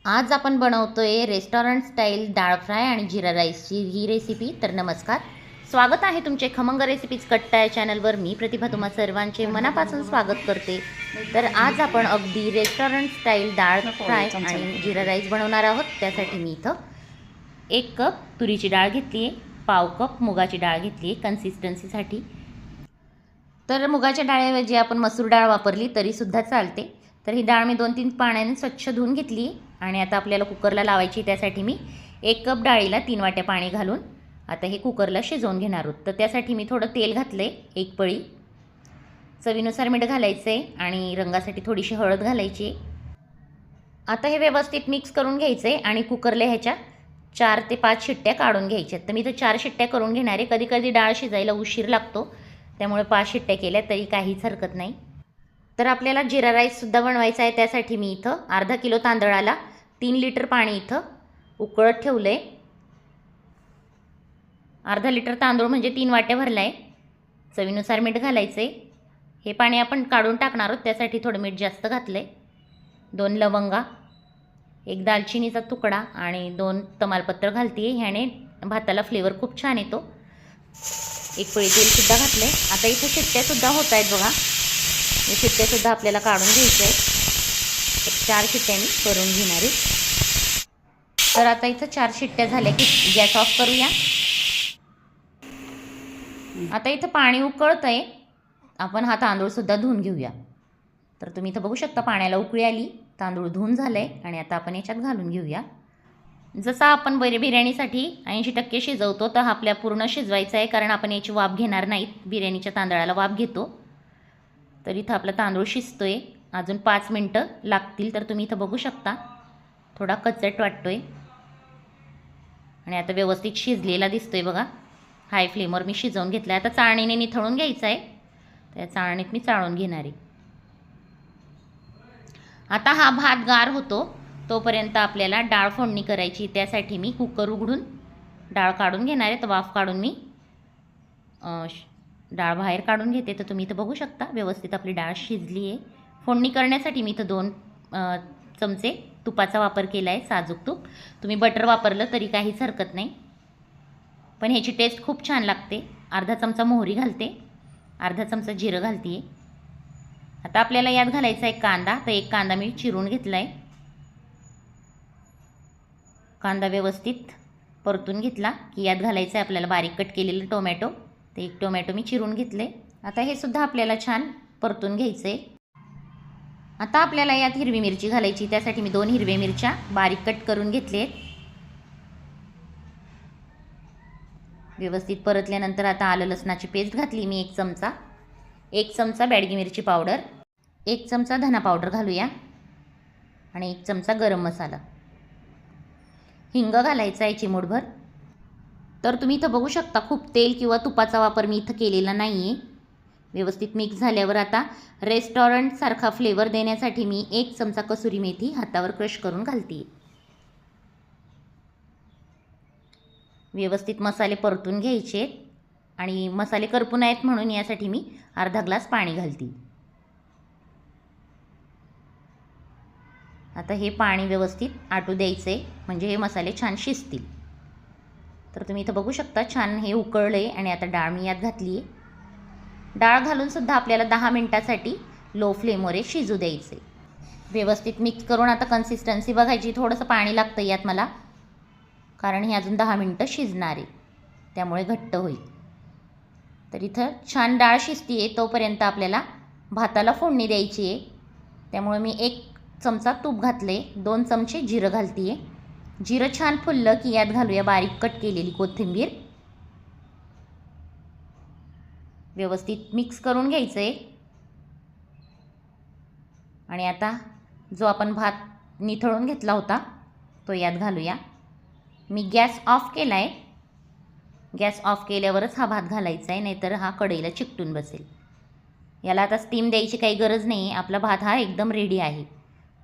आज आपण बनवतोय रेस्टॉरंट स्टाईल डाळ फ्राय आणि जिरा राईसची ही रेसिपी। तर नमस्कार, स्वागत आहे तुमचे खमंग रेसिपीज कट्टा या चॅनलवर। मी प्रतिभा तुम्हा सर्वांचे मनापासून स्वागत करते। तर आज आपण अगदी रेस्टॉरंट स्टाईल डाळ फ्राय आणि जिरा राईस बनवणार आहोत। त्यासाठी मी इथं 1 कप तुरीची डाळ घेतली आहे, पाव कप मुगाची डाळ घेतली आहे कन्सिस्टन्सीसाठी। तर मुगाच्या डाळीऐवजी आपण मसूर डाळ वापरली तरीसुद्धा चालते। तर ही डाळ मी 2-3 पाण्याने स्वच्छ धुवून घेतली आणि आता आपल्याला कुकरला लावायची। त्यासाठी मी 1 कप डाळीला 3 वाट्या पाणी घालून आता हे कुकरला शिजवून घेणार आहोत। तर त्यासाठी मी थोडं तेल घातले, 1 पळी, चवीनुसार मीठ घालायचे आणि रंगासाठी थोडीशी हळद घालायची। आता हे व्यवस्थित मिक्स करून घ्यायचे आणि कुकरला ह्याच्या 4 ते 5 शिट्ट्या काढून घ्यायच्या। तर मी तर 4 शिट्ट्या करून घेणार आहे। कधी कधी डाळ शिजायला उशीर लागतो, त्यामुळे 5 शिट्ट्या केल्या तरी काहीच हरकत नाही। तर आपल्याला जिरा राईससुद्धा बनवायचा आहे। त्यासाठी मी इथं अर्धा किलो तांदळाला 3 लिटर पाणी इथं उकळत ठेवलं आहे। अर्धा लिटर तांदूळ म्हणजे 3 वाट्या भरला आहे। चवीनुसार मीठ घालायचे। हे पाणी आपण काढून टाकणार आहोत, त्यासाठी थोडं मीठ जास्त घातलं आहे। 2 लवंगा, 1 दालचिनीचा तुकडा आणि 2 तमालपत्र घालते आहे। ह्याने भाताला फ्लेवर खूप छान येतो। 1 पळी तेलसुद्धा घातलं आहे। आता इथं शिट्ट्यासुद्धा होत आहेत बघा, हे शिट्ट्यासुद्धा आपल्याला काढून घ्यायचं आहे। तर 4 शिट्ट्या मी करून घेणार आहे। तर आता इथं 4 शिट्ट्या झाल्या की गॅस ऑफ करूया। आता इथं पाणी उकळतं आहे, आपण हा तांदूळसुद्धा धुवून घेऊया। तर तुम्ही इथं बघू शकता पाण्याला उकळी आली, तांदूळ धुवून झालं आहे आणि आता आपण याच्यात घालून घेऊया। जसा आपण बिर्याणीसाठी 80% शिजवतो तर आपल्या पूर्ण शिजवायचं आहे, कारण आपण याची वाफ घेणार नाहीत। बिर्याणीच्या तांदळाला वाफ घेतो। तर इथं आपला तांदूळ शिजतोय, अजून 5 मिनटं लागतील। तर तुम्ही इथं बघू शकता थोडा कचट वाटतोय आणि आता व्यवस्थित शिजलेला दिसतोय बघा। हाय फ्लेमवर मी शिजवून घेतला आहे। आता चाळणीने निथळून घ्यायचं आहे, त्या चाळणीत मी चाळून घेणार आहे। आता हा भात गार होतो तोपर्यंत आपल्याला डाळ फोडणी करायची। त्यासाठी मी कुकर उघडून डाळ काढून घेणार आहे। तर वाफ काढून मी डाळ बाहेर काढून घेते। तर तुम्ही इथं बघू शकता व्यवस्थित आपली डाळ शिजली आहे। फोडणी करण्यासाठी मी इथं 2 चमचे तुपाचा वापर केला आहे, साजूक तूप। तुम्ही बटर वापरलं तरी काहीच हरकत नाही, पण ह्याची टेस्ट खूप छान लागते। अर्धा चमचा मोहरी घालते, अर्धा चमचा जिरं घालते आहे। आता आपल्याला यात घालायचा आहे कांदा। तर 1 कांदा मी चिरून घेतला आहे। कांदा व्यवस्थित परतून घेतला की यात घालायचं आहे आपल्याला बारीक कट केलेलं टोमॅटो। ते 1 टोमॅटो मी चिरून घेतले। आता हे सुद्धा आपल्याला छान परतून घ्यायचं आहे। आता आपल्याला यात हिरवी मिरची घालायची। त्यासाठी मी 2 हिरव्या मिरच्या बारीक कट करून घेतले आहेत। व्यवस्थित परतल्यानंतर आता आलं लसणाची पेस्ट घातली मी 1 चमचा, 1 चमचा बॅडगी मिरची पावडर, 1 चमचा धना पावडर घालूया आणि 1 चमचा गरम मसाला, हिंग घालायचा आहे चिमूटभर। तर तुम्ही इथं बघू शकता खूप तेल किंवा तुपाचा वापर मी इथं केलेला नाही आहे। व्यवस्थित मिक्स झाल्यावर आता रेस्टॉरंटसारखा फ्लेवर देण्यासाठी मी 1 चमचा कसुरी मेथी हातावर क्रश करून घालते। व्यवस्थित मसाले परतून घ्यायचे आणि मसाले करपू नयेत म्हणून यासाठी मी अर्धा ग्लास पाणी घालते। आता हे पाणी व्यवस्थित आटू द्यायचे म्हणजे हे मसाले छान शिजतील। तर तुम्ही इथं बघू शकता छान हे उकळले आणि आता डाळ मी यात घातली आहे। डाळ घालून सुद्धा आपल्याला 10 मिनिटासाठी लो फ्लेमवर शिजू द्यायचे। व्यवस्थित मिक्स करून आता कन्सिस्टन्सी बघायची। थोडंसं पाणी लागतं यात मला, कारण हे अजून 10 मिनिटं शिजणार आहे, त्यामुळे घट्ट होईल। तर इथं छान डाळ शिजती आहे तोपर्यंत आपल्याला भाताला फोडणी द्यायची आहे। त्यामुळे मी 1 चमचा तूप घातले, 2 चमचे जिरं घालते आहे। जिरं छान फुललं की यात घालूया बारीक कट केलेली कोथिंबीर। व्यवस्थित मिक्स करून घ्यायचं आहे आणि आता जो आपण भात निथळून घेतला होता तो यात घालूया। मी गॅस ऑफ केला आहे। गॅस ऑफ केल्यावरच हा भात घालायचा आहे, नाहीतर हा कढईला चिकटून बसेल। याला आता स्टीम द्यायची काही गरज नाही, आपला भात हा एकदम रेडी आहे।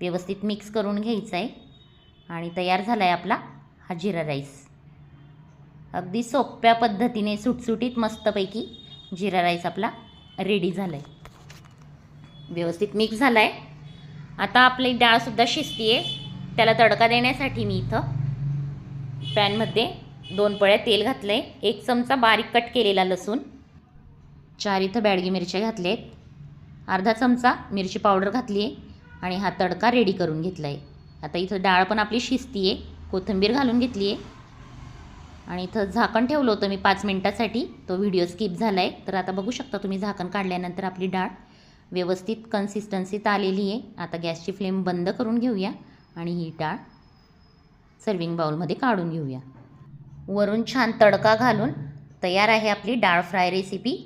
व्यवस्थित मिक्स करून घ्यायचा आहे आणि तयार झाला आहे आपला हा जिरा राईस। अगदी सोप्या पद्धतीने सुटसुटीत मस्तपैकी जिरा राईस आपला रेडी झाला आहे। व्यवस्थित मिक्स झाला आहे। आता आपली डाळसुद्धा शिजती आहे। त्याला तडका देण्यासाठी मी इथं पॅनमध्ये 2 पळ्या तेल घातलं आहे, 1 चमचा बारीक कट केलेला लसूण, 4 इथं बॅडगी मिरच्या घातल्या आहेत, अर्धा चमचा मिरची पावडर घातली आहे आणि हा तडका रेडी करून घेतला आहे. आता इथं डाळ पण आपली शिजती आहे, कोथिंबीर घालून घेतली आहे आणि इथं झाकण ठेवलं होतं मी 5 मिनटासाठी. तो व्हिडिओ स्किप झाला आहे. तर आता बघू शकता तुम्ही, झाकण काढल्यानंतर आपली डाळ व्यवस्थित कन्सिस्टन्सीत आलेली आहे. आता गॅसची फ्लेम बंद करून घेऊया आणि ही डाळ सर्विंग बाउलमध्ये काढून घेऊया. वरून छान तडका घालून तयार आहे आपली डाळ फ्राय रेसिपी.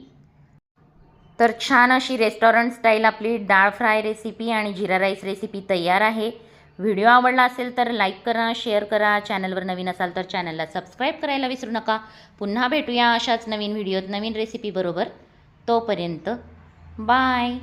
तर छान अशी रेस्टॉरंट स्टाईल आपली डाळ फ्राय रेसिपी आणि जिरा राईस रेसिपी तयार आहे. व्हिडिओ आवडला असेल तर लाईक करा, शेअर करा. चॅनलवर नवीन असाल तर चॅनलला सबस्क्राईब करायला विसरू नका. पुन्हा भेटूया अशाच नवीन व्हिडिओत नवीन रेसिपी बरोबर. तोपर्यंत बाय.